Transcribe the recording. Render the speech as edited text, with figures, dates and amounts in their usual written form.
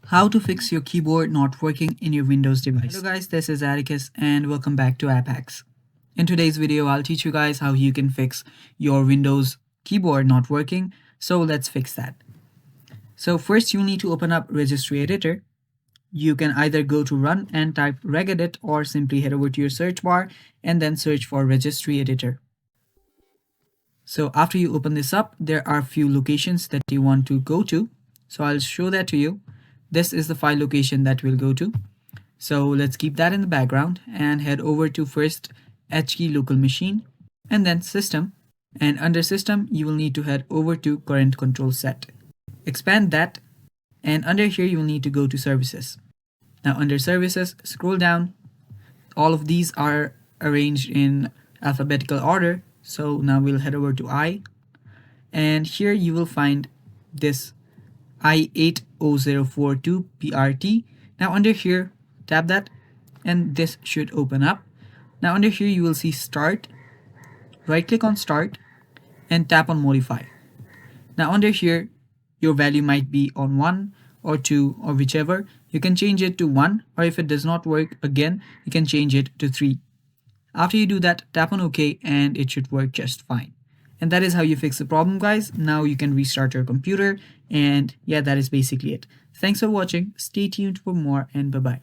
How to fix your keyboard not working in your Windows device. Hello guys, this is Atticus and welcome back to App Hacks. In today's video, I'll teach you guys how you can fix your Windows keyboard not working. So let's fix that. So first you need to open up Registry Editor. You can either go to Run and type regedit or simply head over to your search bar and then search for Registry Editor. So after you open this up, there are a few locations that you want to go to. So I'll show that to you. This is the file location that we'll go to. So let's keep that in the background and head over to first HKey local machine and then system. And under system, you will need to head over to current control set. Expand that and under here you will need to go to services. Now under services, scroll down. All of these are arranged in alphabetical order. So now we'll head over to I and here you will find this I80042 PRT. Now under here, tap that and this should open up. Now under here you will see start. Right click on start and tap on modify. Now under here your value might be on 1 or 2 or whichever. You can change it to 1 or if it does not work again you can change it to 3. After you do that, tap on OK and it should work just fine. And that is how you fix the problem, guys. Now you can restart your computer and yeah, that is basically it. Thanks for watching. Stay tuned for more and bye-bye.